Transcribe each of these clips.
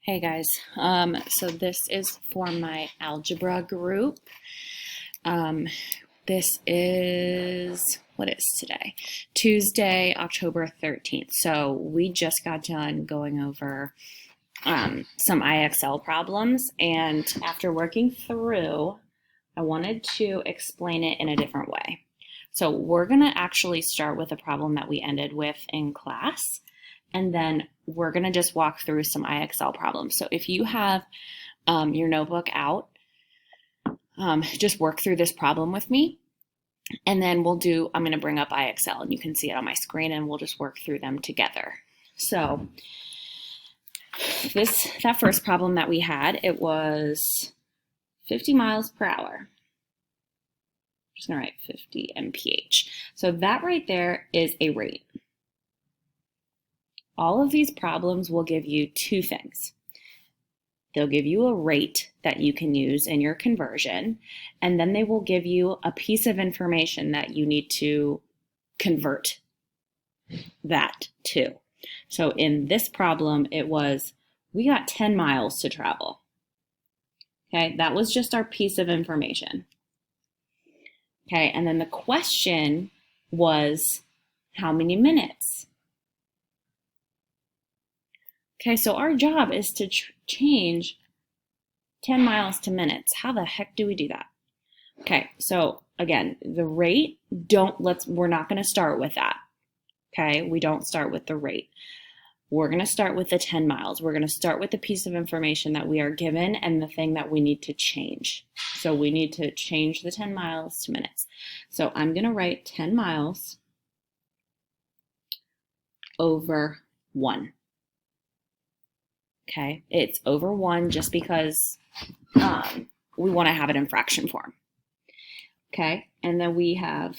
Hey guys, so this is for my algebra group. This is, what is today? Tuesday, October 13th. So we just got done going over some IXL problems, and after working through, I wanted to explain it in a different way. So we're going to actually start with a problem that we ended with in class, and then we're going to just walk through some IXL problems. So if you have your notebook out, just work through this problem with me. And then I'm going to bring up IXL and you can see it on my screen and we'll just work through them together. So that first problem that we had, it was 50 miles per hour. I'm just going to write 50 mph. So that right there is a rate. All of these problems will give you two things. They'll give you a rate that you can use in your conversion, and then they will give you a piece of information that you need to convert that to. So in this problem, it was, we got 10 miles to travel. Okay, that was just our piece of information. Okay, and then the question was, how many minutes? Okay, so our job is to change 10 miles to minutes. How the heck do we do that? Okay, so again, the rate, we're not going to start with that. Okay, we don't start with the rate. We're going to start with the 10 miles. We're going to start with the piece of information that we are given and the thing that we need to change. So we need to change the 10 miles to minutes. So I'm going to write 10 miles over 1. Okay, it's over 1 just because we want to have it in fraction form. Okay, and then we have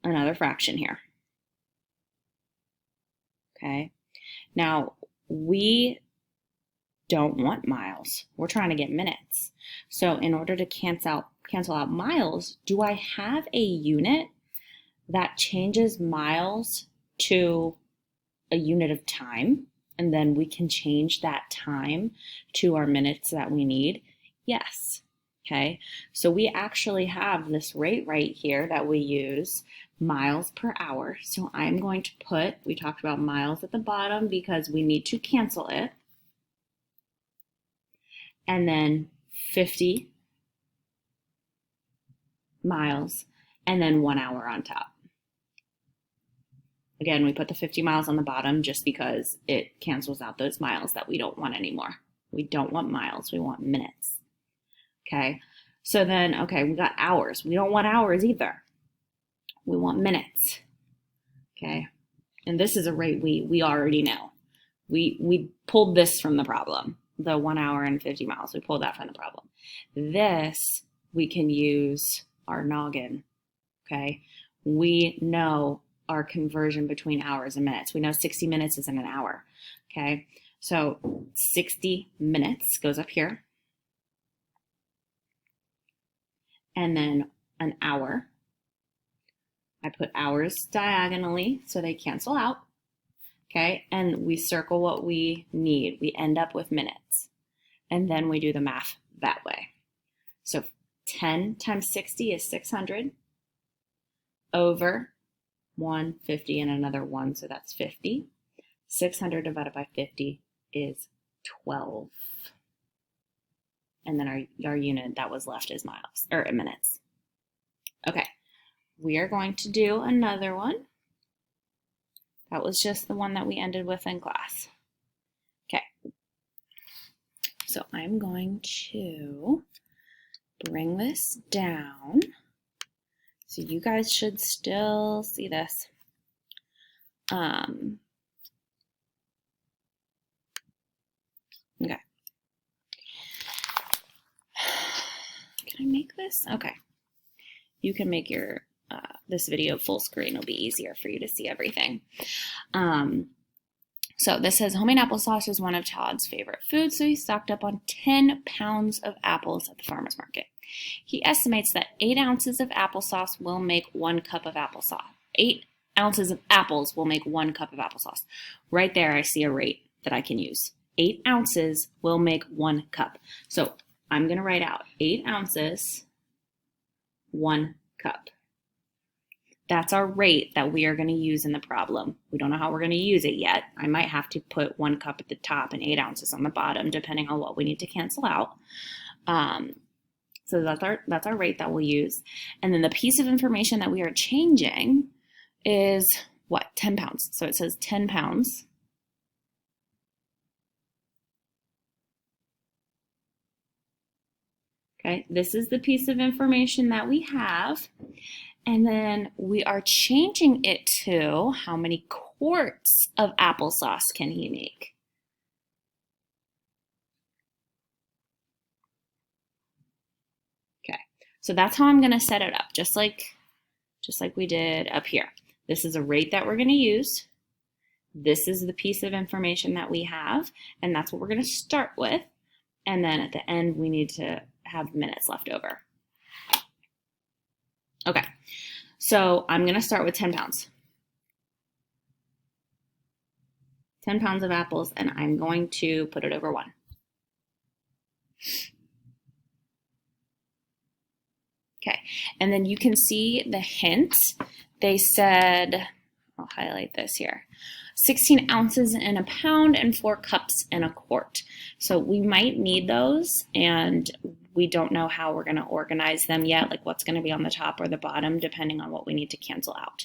another fraction here. Okay, now we don't want miles. We're trying to get minutes. So in order to cancel out miles, do I have a unit that changes miles to a unit of time? And then we can change that time to our minutes that we need? Yes. Okay, so we actually have this rate right here that we use, miles per hour. So I'm going to put, we talked about miles at the bottom because we need to cancel it. And then 50 miles and then 1 hour on top. Again, we put the 50 miles on the bottom just because it cancels out those miles that we don't want anymore. We don't want miles, we want minutes. Okay, so then, okay, we got hours. We don't want hours either. We want minutes. Okay, and this is a rate we already know. We pulled this from the problem, the 1 hour and 50 miles. We pulled that from the problem. This, we can use our noggin. Okay, we know our conversion between hours and minutes. We know 60 minutes isn't an hour. Okay, so 60 minutes goes up here. And then an hour. I put hours diagonally so they cancel out. Okay, and we circle what we need. We end up with minutes. And then we do the math that way. So 10 times 60 is 600 over 150 and another 1, so that's 50. 600 divided by 50 is 12. And then our unit that was left is miles, or minutes. Okay, we are going to do another one. That was just the one that we ended with in class. Okay, so I'm going to bring this down. So you guys should still see this. Okay. Can I make this? Okay. You can make your this video full screen. It'll be easier for you to see everything. So this says, homemade applesauce is one of Todd's favorite foods, so he stocked up on 10 pounds of apples at the farmer's market. He estimates that 8 ounces of applesauce will make 1 cup of applesauce. 8 ounces of apples will make 1 cup of applesauce. Right there, I see a rate that I can use. 8 ounces will make 1 cup. So I'm going to write out 8 ounces, 1 cup. That's our rate that we are going to use in the problem. We don't know how we're going to use it yet. I might have to put 1 cup at the top and 8 ounces on the bottom, depending on what we need to cancel out. So that's our rate that we'll use. And then the piece of information that we are changing is what? 10 pounds. So it says 10 pounds. Okay, this is the piece of information that we have. And then we are changing it to how many quarts of applesauce can he make? Okay, so that's how I'm going to set it up, just like we did up here. This is a rate that we're going to use. This is the piece of information that we have, and that's what we're going to start with. And then at the end, we need to have minutes left over. Okay, so I'm going to start with 10 pounds. 10 pounds of apples, and I'm going to put it over 1. Okay, and then you can see the hint. They said, I'll highlight this here, 16 ounces in a pound and 4 cups in a quart. So we might need those, and we don't know how we're going to organize them yet, like what's going to be on the top or the bottom, depending on what we need to cancel out.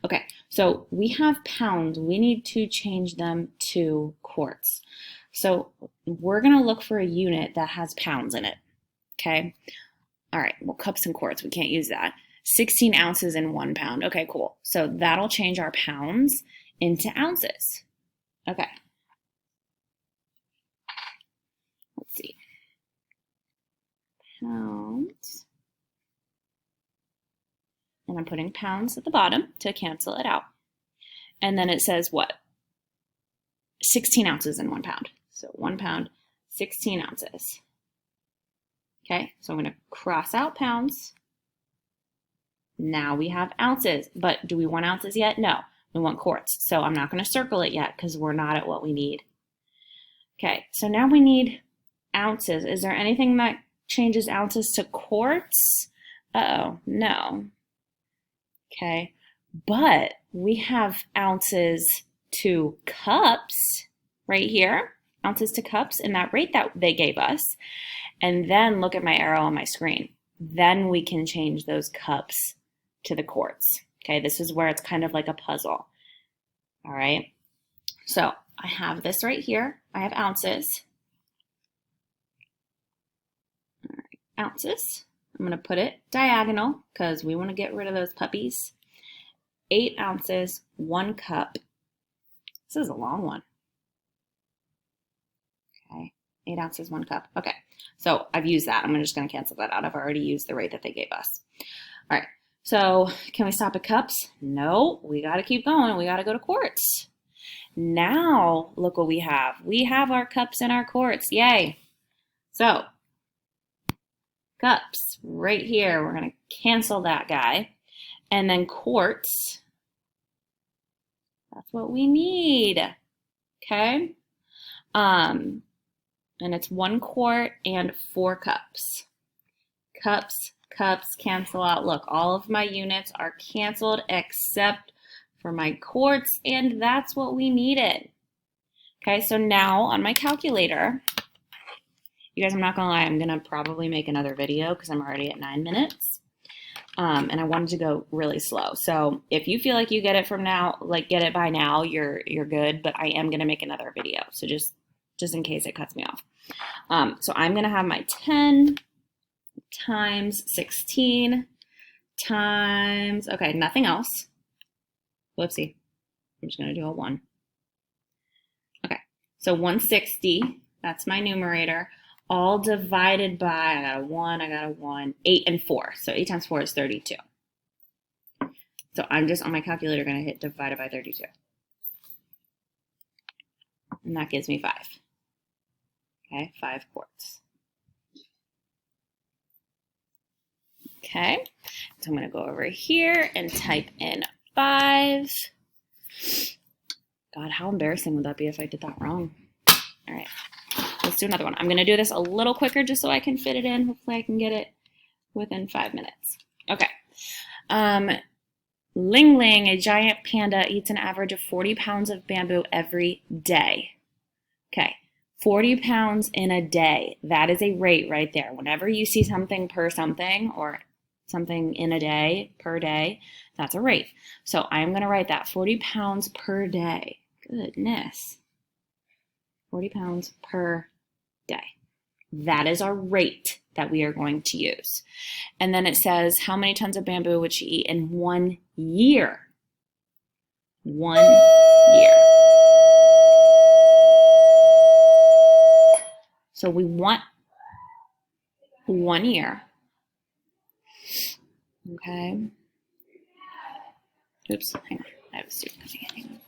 Okay, so we have pounds. We need to change them to quarts. So we're going to look for a unit that has pounds in it, okay? All right, well, cups and quarts, we can't use that. 16 ounces in 1 pound. Okay, cool. So that'll change our pounds into ounces. Okay. Let's see. Pounds. And I'm putting pounds at the bottom to cancel it out. And then it says what? 16 ounces in 1 pound. So 1 pound, 16 ounces. Okay, so I'm going to cross out pounds. Now we have ounces, but do we want ounces yet? No, we want quarts. So I'm not going to circle it yet because we're not at what we need. Okay, so now we need ounces. Is there anything that changes ounces to quarts? Uh-oh, no. Okay, but we have ounces to cups right here, ounces to cups in that rate that they gave us. And then look at my arrow on my screen. Then we can change those cups to the quarts. Okay, this is where it's kind of like a puzzle. All right, so I have this right here. I have ounces. All right, ounces. I'm going to put it diagonal because we want to get rid of those puppies. 8 ounces, 1 cup. This is a long one. Okay, 8 ounces, 1 cup. Okay, so I've used that. I'm just going to cancel that out. I've already used the rate that they gave us. All right, so can we stop at cups? No, we got to keep going. We got to go to quarts. Now, look what we have. We have our cups and our quarts. Yay. So, cups right here. We're going to cancel that guy. And then quarts. That's what we need. Okay? And it's 1 quart and 4 cups. Cups, cups, cancel out. Look, all of my units are canceled except for my quarts, and that's what we needed. Okay, so now on my calculator, you guys, I'm not gonna lie, I'm gonna probably make another video because I'm already at 9 minutes. And I wanted to go really slow. So if you feel like you get it from now, like get it by now, you're good, but I am gonna make another video. So just in case it cuts me off. So I'm gonna have my 10 times 16 times, okay, nothing else. Whoopsie, I'm just gonna do a 1. Okay, so 160, that's my numerator, all divided by, I got a 1, 8 and 4. So 8 times 4 is 32. So I'm just on my calculator gonna hit divided by 32. And that gives me 5. Okay, 5 quarts. Okay, so I'm gonna go over here and type in 5. God, how embarrassing would that be if I did that wrong? All right, let's do another one. I'm going to do this a little quicker just so I can fit it in. Hopefully I can get it within 5 minutes. Okay. Ling Ling, a giant panda, eats an average of 40 pounds of bamboo every day. Okay, 40 pounds in a day. That is a rate right there. Whenever you see something per something or something in a day, per day, that's a rate. So I'm going to write that 40 pounds per day. Goodness. 40 pounds per day. That is our rate that we are going to use. And then it says, how many tons of bamboo would she eat in 1 year? 1 year. So we want 1 year. Okay. Oops, hang on. I have a student coming in.